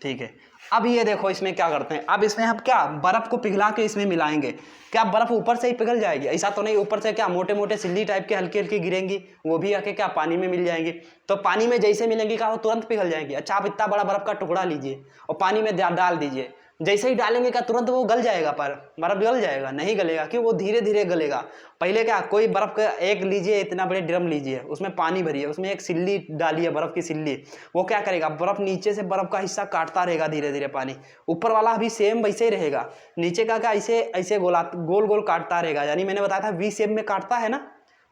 ठीक है, अब ये देखो इसमें क्या करते हैं, अब इसमें हम क्या बर्फ़ को पिघला के इसमें मिलाएंगे, क्या बर्फ़ ऊपर से ही पिघल जाएगी, ऐसा तो नहीं, ऊपर से क्या मोटे मोटे सिल्ली टाइप के हल्की हल्की गिरेंगी, वो भी आके क्या पानी में मिल जाएंगी। तो पानी में जैसे मिलेंगी क्या, वो तुरंत पिघल जाएंगी। अच्छा, आप इतना बड़ा बर्फ़ का टुकड़ा लीजिए और पानी में डाल दीजिए, जैसे ही डालेंगे क्या तुरंत वो गल जाएगा, पर बर्फ़ गल जाएगा, नहीं गलेगा, क्यों, वो धीरे धीरे गलेगा। पहले क्या, कोई बर्फ़ का एक लीजिए, इतना बड़े ड्रम लीजिए, उसमें पानी भरिए, उसमें एक सिल्ली डालिए, बर्फ़ की सिल्ली, वो क्या करेगा, बर्फ़ नीचे से बर्फ़ का हिस्सा काटता रहेगा धीरे धीरे पानी, ऊपर वाला भी सेम वैसे ही रहेगा, नीचे का क्या ऐसे ऐसे गोल गोल काटता रहेगा, यानी मैंने बताया था वी शेप में काटता है ना,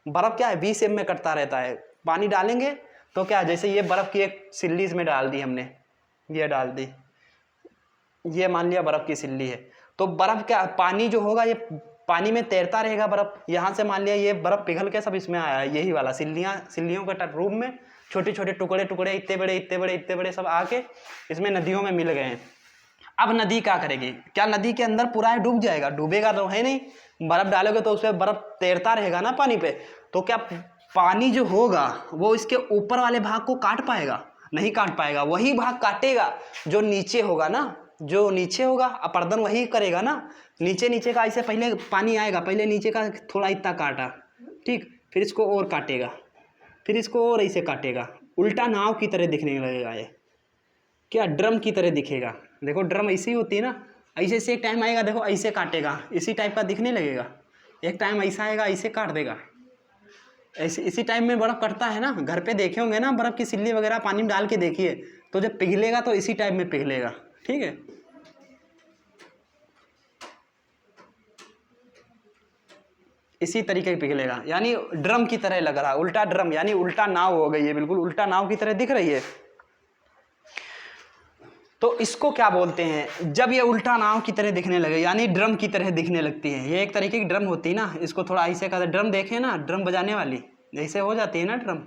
बर्फ़ क्या है वी शेप में कटता रहता है। पानी डालेंगे तो क्या, जैसे ये बर्फ़ की एक सिल्ली इसमें डाल दी हमने, ये डाल दी, ये मान लिया बर्फ़ की सिल्ली है, तो बर्फ़ क्या, पानी जो होगा ये पानी में तैरता रहेगा बर्फ। यहाँ से मान लिया ये बर्फ पिघल के सब इसमें आया है, यही वाला सिल्लियों के रूप में छोटे छोटे टुकड़े टुकड़े इतने बड़े इतने बड़े इतने बड़े सब आके इसमें नदियों में मिल गए हैं। अब नदी क्या करेगी, क्या नदी के अंदर पूरा डूब जाएगा? डूबेगा तो है नहीं, बर्फ डालोगे तो उसमें बर्फ तैरता रहेगा ना पानी पे। तो क्या पानी जो होगा वो इसके ऊपर वाले भाग को काट पाएगा? नहीं काट पाएगा। वही भाग काटेगा जो नीचे होगा ना, जो नीचे होगा अपर्दन वही करेगा ना। नीचे नीचे का ऐसे पहले पानी आएगा, पहले नीचे का थोड़ा इतना काटा, ठीक, फिर इसको और काटेगा, फिर इसको और ऐसे काटेगा, उल्टा नाव की तरह दिखने लगेगा ये। क्या ड्रम की तरह दिखेगा? देखो ड्रम ऐसी होती है ना, ऐसे से एक टाइम आएगा देखो ऐसे काटेगा, इसी टाइप का दिखने लगेगा। एक टाइम ऐसा आएगा ऐसे काट देगा। ऐसे इसी टाइम में बर्फ़ कटता है ना, घर पे देखे होंगे ना, बर्फ़ की सिल्ली वगैरह पानी में डाल के देखिए, तो जब पिघलेगा तो इसी टाइप में पिघलेगा। ठीक है, इसी तरीके से पिघलेगा, यानी ड्रम की तरह लग रहा है, उल्टा ड्रम, यानी उल्टा नाव हो गई है, बिल्कुल उल्टा नाव की तरह दिख रही है। तो इसको क्या बोलते हैं? जब ये उल्टा नाव की तरह दिखने लगे, यानी ड्रम की तरह दिखने लगती है। ये एक तरीके की ड्रम होती है ना, इसको थोड़ा ऐसे का ड्रम देखे ना, ड्रम बजाने वाली ऐसे हो जाती है ना ड्रम,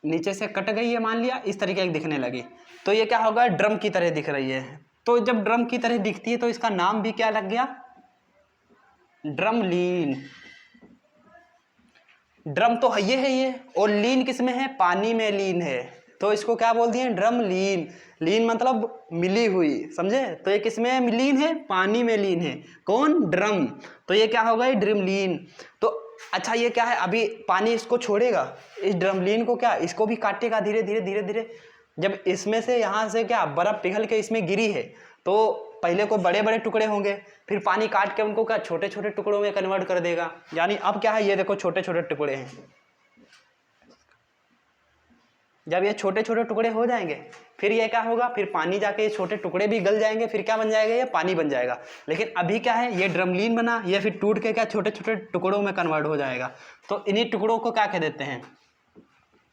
नीचे से कट गई है मान लिया, इस तरीके की दिखने लगी, तो ये क्या होगा? ड्रम की तरह दिख रही है। तो जब ड्रम की तरह दिखती है तो इसका नाम भी क्या लग गया? ड्रम लीन। ड्रम तो है ये, और लीन किस में है? पानी में लीन है, तो इसको क्या बोल दिए? ड्रम लीन। लीन मतलब मिली हुई, समझे? तो ये किस में लीन है? पानी में लीन है। कौन? ड्रम। तो ये क्या होगा? ड्रम लीन। तो अच्छा ये क्या है? अभी पानी इसको छोड़ेगा, इस ड्रम लीन को क्या, इसको भी काटेगा धीरे धीरे धीरे धीरे। जब इसमें से यहाँ से क्या बर्फ पिघल के इसमें गिरी है, तो पहले को बड़े बड़े टुकड़े होंगे, फिर पानी काट के उनको क्या छोटे छोटे टुकड़ों में कन्वर्ट कर देगा। यानी अब क्या है, ये देखो छोटे छोटे टुकड़े हैं। जब ये छोटे छोटे टुकड़े हो जाएंगे, फिर ये क्या होगा? फिर पानी जाके ये छोटे टुकड़े भी गल जाएंगे, फिर क्या बन जाएगा? ये पानी बन जाएगा। लेकिन अभी क्या है, ये ड्रमलीन बना, ये फिर टूट के क्या छोटे छोटे टुकड़ों में कन्वर्ट हो जाएगा। तो इन्हीं टुकड़ों को क्या कह देते हैं?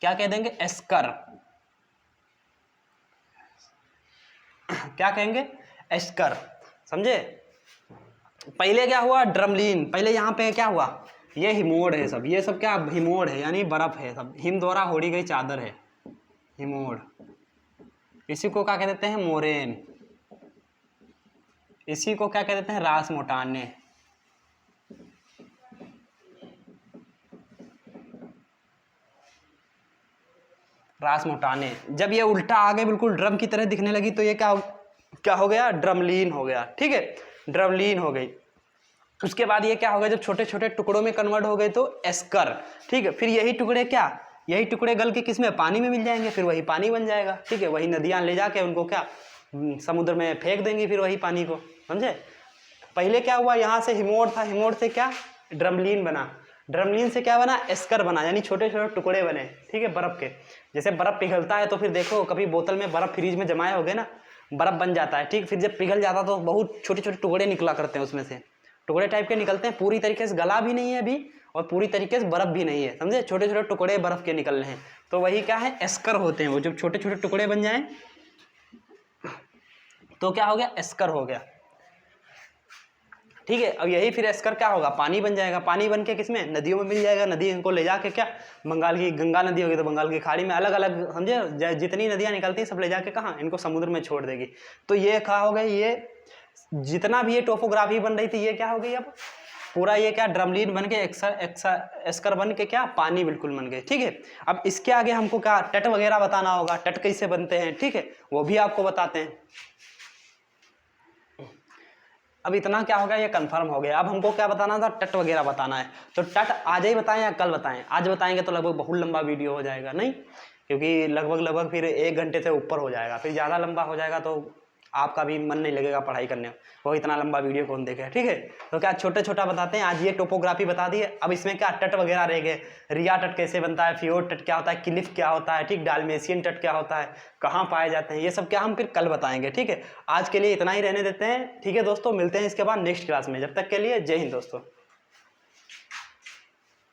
क्या कह देंगे? एस्कर। क्या कहेंगे? एस्कर। समझे? पहले क्या हुआ? ड्रमलीन। पहले यहाँ पे क्या हुआ? ये हिमोड है सब, ये सब क्या हिमोड है, यानी बर्फ है सब, हिम द्वारा ओढ़ी गई चादर है हिमोड। इसी को क्या कह देते हैं? मोरेन। इसी को क्या कह देते हैं? रास मोटाने। रास मोटाने। जब ये उल्टा आ गए, बिल्कुल ड्रम की तरह दिखने लगी, तो ये क्या हो गया? ड्रमलीन हो गया। ठीक है, ड्रमलीन हो गई। उसके बाद ये क्या होगा? जब छोटे छोटे टुकड़ों में कन्वर्ट हो गए तो एस्कर। ठीक है, फिर यही टुकड़े क्या, यही टुकड़े गल के किसमें? पानी में मिल जाएंगे, फिर वही पानी बन जाएगा। ठीक है, वही नदियाँ ले जाके उनको क्या समुद्र में फेंक देंगी, फिर वही पानी को। समझे? पहले क्या हुआ? यहाँ से हिमोड था, हिमोड से क्या ड्रमलीन बना, ड्रमलीन से क्या बना? एस्कर बना, यानी छोटे छोटे टुकड़े बने। ठीक है, बर्फ के। जैसे बर्फ पिघलता है तो फिर देखो कभी बोतल में बर्फ फ्रीज में जमाए हो गए ना, बर्फ बन जाता है। ठीक, फिर जब पिघल जाता तो बहुत छोटे छोटे टुकड़े निकला करते हैं, उसमें से टुकड़े टाइप के निकलते हैं। पूरी तरीके से गला भी नहीं है अभी, और पूरी तरीके से बर्फ भी नहीं है। समझे? छोटे छोटे टुकड़े बर्फ के निकल रहे हैं, तो वही क्या है? एस्कर होते हैं वो। जब छोटे छोटे टुकड़े बन जाएं तो क्या हो गया? एस्कर हो गया। ठीक है, अब यही फिर एस्कर क्या होगा? पानी बन जाएगा। पानी बन के किसमें? नदियों में मिल जाएगा। नदी इनको ले जाके क्या बंगाल की गंगा नदी होगी तो बंगाल की खाड़ी में अलग अलग, समझे, जितनी नदियाँ निकलती हैं सब ले जाके कहाँ? इनको समुद्र में छोड़ देगी। तो ये क्या हो गई? ये जितना भी ये टोपोग्राफी बन रही थी ये क्या हो गई? अब पूरा ये क्या ड्रमलीन बन के एस्कर बन के क्या पानी बिल्कुल बन गए। ठीक है, अब इसके आगे हमको क्या तट वगैरह बताना होगा, तट कैसे बनते हैं। ठीक है, वो भी आपको बताते हैं। अब इतना क्या हो गया? ये कंफर्म हो गया। अब हमको क्या बताना था? तट वगैरह बताना है। तो तट आज ही बताएं या कल बताएं? आज बताएंगे तो लगभग बहुत लंबा वीडियो हो जाएगा, नहीं, क्योंकि लगभग फिर 1 घंटे से ऊपर हो जाएगा, फिर ज़्यादा लंबा हो जाएगा तो आपका भी मन नहीं लगेगा पढ़ाई करने में। वो इतना लंबा वीडियो कौन देखे? ठीक है, तो क्या छोटे छोटा बताते हैं। आज ये टोपोग्राफी बता दी है। अब इसमें क्या तट वगैरह रह गए, रिया तट कैसे बनता है, फियोर्ड तट क्या होता है, क्लिफ क्या होता है, ठीक, डालमेशियन तट क्या होता है, कहाँ पाए जाते हैं, ये सब क्या हम फिर कल बताएंगे। ठीक है, आज के लिए इतना ही रहने देते हैं। ठीक है दोस्तों, मिलते हैं इसके बाद नेक्स्ट क्लास में। जब तक के लिए जय हिंद दोस्तों।